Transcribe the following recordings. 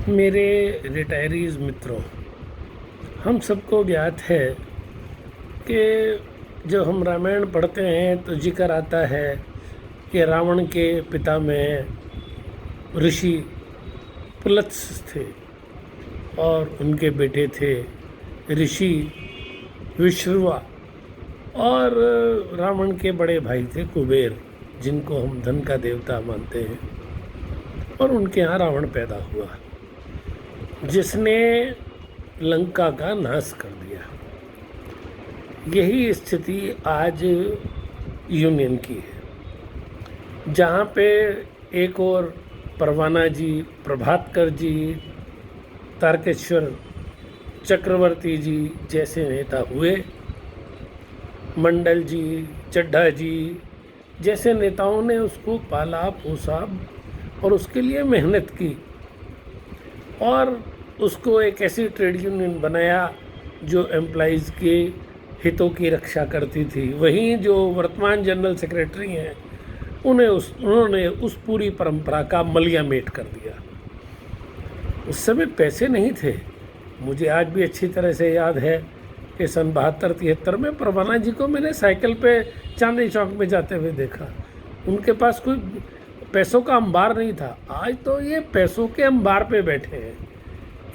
मेरे रिटायरीज मित्रों, हम सबको ज्ञात है कि जब हम रामायण पढ़ते हैं तो जिक्र आता है कि रावण के पिता में ऋषि पुलत्स थे और उनके बेटे थे ऋषि विश्रवा, और रावण के बड़े भाई थे कुबेर, जिनको हम धन का देवता मानते हैं। और उनके यहाँ रावण पैदा हुआ, जिसने लंका का नाश कर दिया। यही स्थिति आज यूनियन की है, जहाँ पे एक और परवाना जी, प्रभातकर जी, तारकेश्वर चक्रवर्ती जी जैसे नेता हुए, मंडल जी, चड्ढा जी जैसे नेताओं ने उसको पाला पोसा और उसके लिए मेहनत की और उसको एक ऐसी ट्रेड यूनियन बनाया जो एम्प्लॉइज़ के हितों की रक्षा करती थी। वहीं जो वर्तमान जनरल सेक्रेटरी हैं, उन्होंने उस पूरी परंपरा का मलियामेट कर दिया। उस समय पैसे नहीं थे। मुझे आज भी अच्छी तरह से याद है कि सन 72-73 में परवाना जी को मैंने साइकिल पे चांदनी चौक में जाते हुए देखा। उनके पास कोई पैसों का अंबार नहीं था। आज तो ये पैसों के अंबार पे बैठे हैं,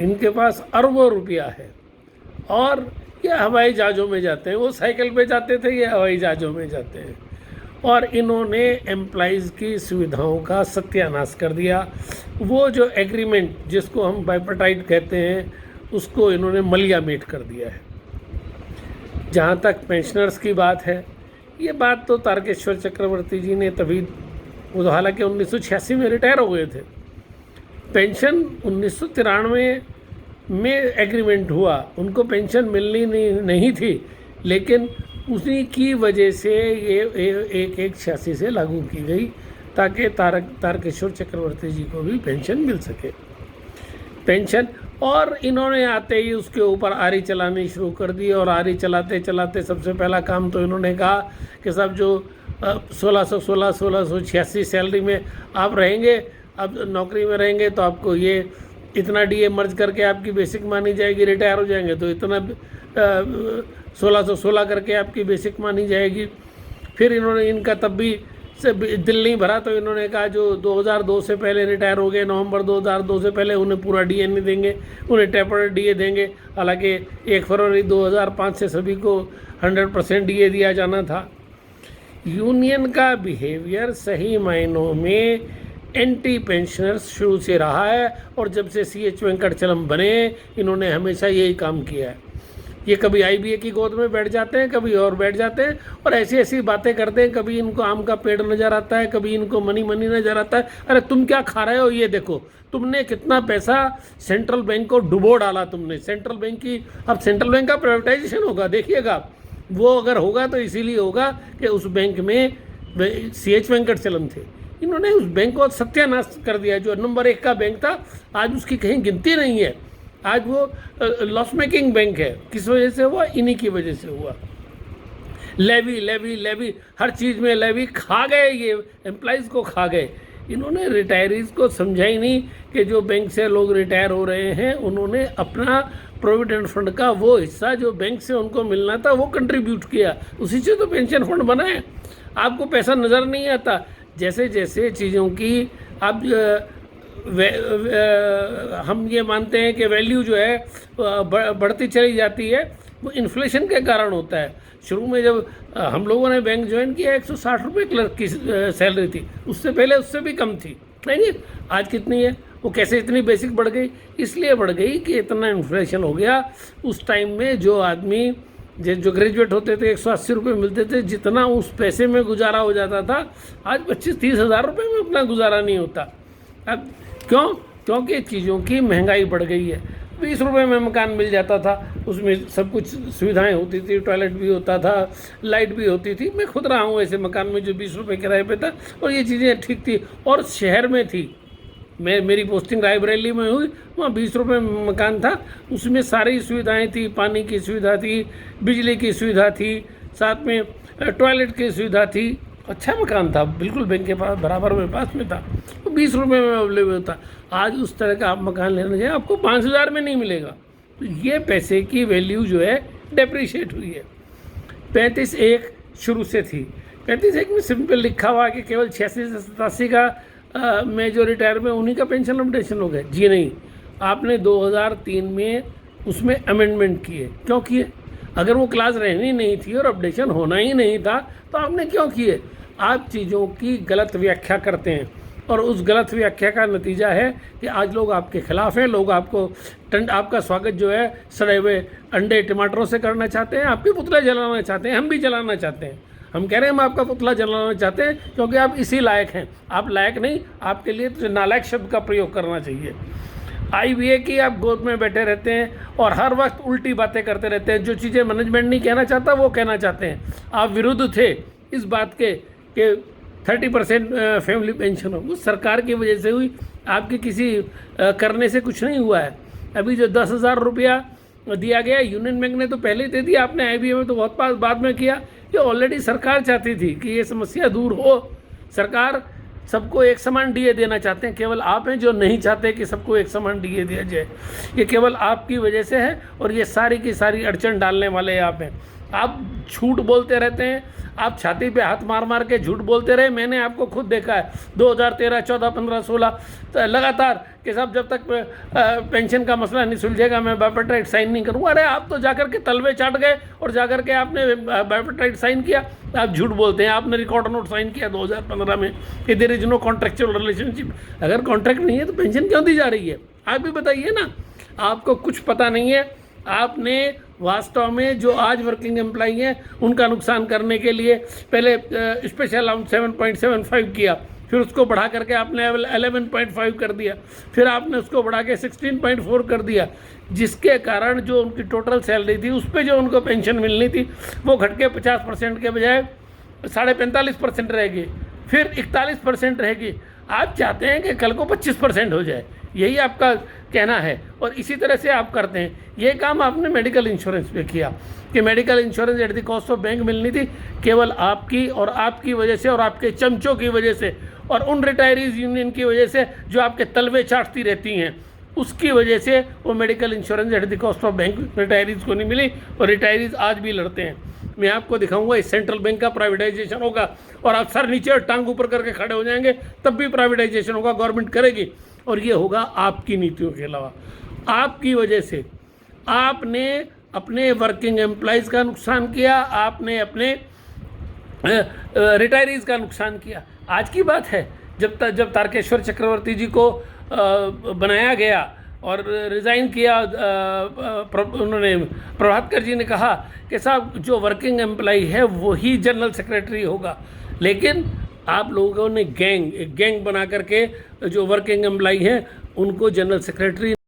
इनके पास अरबों रुपया है और ये हवाई जहाज़ों में जाते हैं। वो साइकिल पे जाते थे, ये हवाई जहाज़ों में जाते हैं। और इन्होंने एम्प्लॉइज़ की सुविधाओं का सत्यानाश कर दिया। वो जो एग्रीमेंट जिसको हम बाइपर्टाइट कहते हैं, उसको इन्होंने मलियामेट कर दिया है। जहाँ तक पेंशनर्स की बात है, ये बात तो तारकेश्वर चक्रवर्ती जी ने तभी, वो तो हालांकि 1986 में रिटायर हो गए थे। पेंशन 1993 में एग्रीमेंट हुआ, उनको पेंशन मिलनी नहीं थी, लेकिन उसी की वजह से ये 1/1/86 से लागू की गई ताकि तारकेश्वर चक्रवर्ती जी को भी पेंशन मिल सके। पेंशन, और इन्होंने आते ही उसके ऊपर आरी चलानी शुरू कर दी। और आरी चलाते चलाते सबसे पहला काम तो इन्होंने कहा कि सब जो 1686 सैलरी में आप रहेंगे, अब नौकरी में रहेंगे तो आपको ये इतना डीए मर्ज करके आपकी बेसिक मानी जाएगी। रिटायर हो जाएंगे तो इतना 1616 करके आपकी बेसिक मानी जाएगी। फिर इन्होंने, इनका तब भी से दिल नहीं भरा तो इन्होंने कहा जो 2002 से पहले रिटायर हो गए, नवंबर 2002 से पहले, उन्हें पूरा डीए नहीं देंगे, उन्हें टेपर डीए देंगे। हालांकि 1 फरवरी 2005 से सभी को 100% डीए दिया जाना था। यूनियन का बिहेवियर सही मायनों में एंटी पेंशनर्स शुरू से रहा है और जब से CH वेंकटचलम बने, इन्होंने हमेशा यही काम किया है। ये कभी IBA की गोद में बैठ जाते हैं, कभी और बैठ जाते हैं और ऐसी ऐसी बातें करते हैं। कभी इनको आम का पेड़ नज़र आता है, कभी इनको मनी नज़र आता है। अरे तुम क्या खा रहे हो, ये देखो तुमने कितना पैसा सेंट्रल बैंक को डुबो डाला तुमने। सेंट्रल बैंक की, अब सेंट्रल बैंक का प्राइवेटाइजेशन होगा, देखिएगा। वो अगर होगा तो इसीलिए होगा कि उस बैंक में CH वेंकटचलम थे। इन्होंने उस बैंक को सत्यानाश कर दिया। जो नंबर 1 का बैंक था, आज उसकी कहीं गिनती नहीं है। आज वो लॉस मेकिंग बैंक है। किस वजह से हुआ? इन्हीं की वजह से हुआ। लेवी लेवी लेवी, हर चीज़ में लेवी खा गए, ये एम्प्लॉइज़ को खा गए। इन्होंने रिटायरीज़ को समझा ही नहीं कि जो बैंक से लोग रिटायर हो रहे हैं, उन्होंने अपना प्रोविडेंट फंड का वो हिस्सा जो बैंक से उनको मिलना था वो कंट्रीब्यूट किया। उसी से तो पेंशन फंड बना है। आपको पैसा नज़र नहीं आता। जैसे जैसे चीज़ों की अब हम ये मानते हैं कि वैल्यू जो है बढ़ती चली जाती है, वो इन्फ्लेशन के कारण होता है। शुरू में जब हम लोगों ने बैंक ज्वाइन किया, 160 रुपये क्लर्क की सैलरी थी। उससे पहले उससे भी कम थी। नहीं, आज कितनी है? वो कैसे इतनी बेसिक बढ़ गई? इसलिए बढ़ गई कि इतना इन्फ्लेशन हो गया। उस टाइम में जो आदमी जो ग्रेजुएट होते थे, 180 रुपये मिलते थे। जितना उस पैसे में गुजारा हो जाता था, आज 25-30 हज़ार रुपये में अपना गुजारा नहीं होता। अब क्यों? क्योंकि चीज़ों की महंगाई बढ़ गई है। 20 रुपये में मकान मिल जाता था, उसमें सब कुछ सुविधाएं होती थी, टॉयलेट भी होता था, लाइट भी होती थी। मैं खुद रहा हूँ ऐसे मकान में जो 20 रुपये किराए पे था और ये चीज़ें ठीक थी। और शहर में थी, मेरी पोस्टिंग रायबरेली में हुई, वहाँ 20 रुपये मकान था। उसमें सारी सुविधाएँ थी, पानी की सुविधा थी, बिजली की सुविधा थी, साथ में टॉयलेट की सुविधा थी। अच्छा मकान था, बिल्कुल बैंक के पास बराबर में पास में था। तो 20 रुपये में अवेलेबल होता। आज उस तरह का आप मकान लेना चाहिए, आपको 5,000 में नहीं मिलेगा। तो ये पैसे की वैल्यू जो है डेप्रिशिएट हुई है। 35(1) शुरू से थी। 35(1) में सिंपल लिखा हुआ कि केवल 86 से 87 का में जो रिटायर में उन्हीं का पेंशन अपडेशन हो गया। जी नहीं, आपने 2003 में उसमें अमेंडमेंट किए। क्यों किए? अगर वो क्लास रहनी नहीं थी और अपडेशन होना ही नहीं था तो आपने क्यों किए? आप चीज़ों की गलत व्याख्या करते हैं और उस गलत व्याख्या का नतीजा है कि आज लोग आपके खिलाफ हैं। लोग आपका स्वागत जो है सड़े हुए अंडे टमाटरों से करना चाहते हैं, आपके पुतला जलाना चाहते हैं। हम भी जलाना चाहते हैं। हम कह रहे हैं हम आपका पुतला जलाना चाहते हैं क्योंकि आप इसी लायक हैं। आप लायक नहीं, आपके लिए तो नालायक शब्द का प्रयोग करना चाहिए। IBA की आप गोद में बैठे रहते हैं और हर वक्त उल्टी बातें करते रहते हैं। जो चीज़ें मैनेजमेंट नहीं कहना चाहता वो कहना चाहते हैं। आप विरुद्ध थे इस बात के कि 30% फैमिली पेंशन हो। वो सरकार की वजह से हुई, आपके किसी करने से कुछ नहीं हुआ है। अभी जो 10,000 रुपया दिया गया, यूनियन बैंक ने तो पहले ही दे दिया, आपने IBA में तो बहुत बाद में किया। ये ऑलरेडी सरकार चाहती थी कि ये समस्या दूर हो। सरकार सबको एक समान DA देना चाहते हैं। केवल आप हैं जो नहीं चाहते कि सबको एक समान DA दिया जाए। ये केवल आपकी वजह से है और ये सारी की सारी अड़चन डालने वाले आप हैं। आप झूठ बोलते रहते हैं, आप छाती पे हाथ मार मार के झूठ बोलते रहे। मैंने आपको खुद देखा है 2013, 14, 15, 16 तो लगातार कि साहब जब तक पेंशन का मसला नहीं सुलझेगा मैं बायोपेटाइट साइन नहीं करूँगा। अरे आप तो जाकर के तलवे चाट गए और जाकर के आपने बायोपेटाइट साइन किया। आप झूठ बोलते हैं। आपने रिकॉर्ड नोट साइन किया 2015 में कि there is no contractual relationship. अगर कॉन्ट्रैक्ट नहीं है तो पेंशन क्यों दी जा रही है? आप भी बताइए ना। आपको कुछ पता नहीं है। आपने वास्तव में जो आज वर्किंग एम्प्लॉई हैं उनका नुकसान करने के लिए पहले स्पेशल अलाउंस 7.75 किया, फिर उसको बढ़ा करके आपने 11.5 कर दिया, फिर आपने उसको बढ़ा के 16.4 कर दिया, जिसके कारण जो उनकी टोटल सैलरी थी उस पर जो उनको पेंशन मिलनी थी वो घट के 50% के बजाय 45.5% रहेगी, फिर 41% रहेगी। आप चाहते हैं कि कल को 25% हो जाए, यही आपका कहना है और इसी तरह से आप करते हैं। ये काम आपने मेडिकल इंश्योरेंस पे किया कि medical insurance at the cost of bank मिलनी थी, केवल आपकी और आपकी वजह से और आपके चमचों की वजह से और उन रिटायरीज यूनियन की वजह से जो आपके तलवे चाटती रहती हैं, उसकी वजह से वो medical insurance at the cost of bank retirees को नहीं मिली और रिटायरीज आज भी लड़ते हैं। मैं आपको दिखाऊंगा इस सेंट्रल बैंक का प्राइवेटाइजेशन होगा और आप सर नीचे और टांग ऊपर करके खड़े हो जाएंगे, तब भी प्राइवेटाइजेशन होगा, गवर्नमेंट करेगी और ये होगा आपकी नीतियों के अलावा। आपकी वजह से आपने अपने वर्किंग एम्प्लॉयज़ का नुकसान किया, आपने अपने रिटायरीज का नुकसान किया। आज की बात है जब तारकेश्वर चक्रवर्ती जी को बनाया गया और रिज़ाइन किया, उन्होंने प्रभातकर जी ने कहा कि साहब जो वर्किंग एम्प्लॉय है वही जनरल सेक्रेटरी होगा, लेकिन आप लोगों ने गैंग बना करके जो वर्किंग एम्प्लॉय हैं उनको जनरल सेक्रेटरी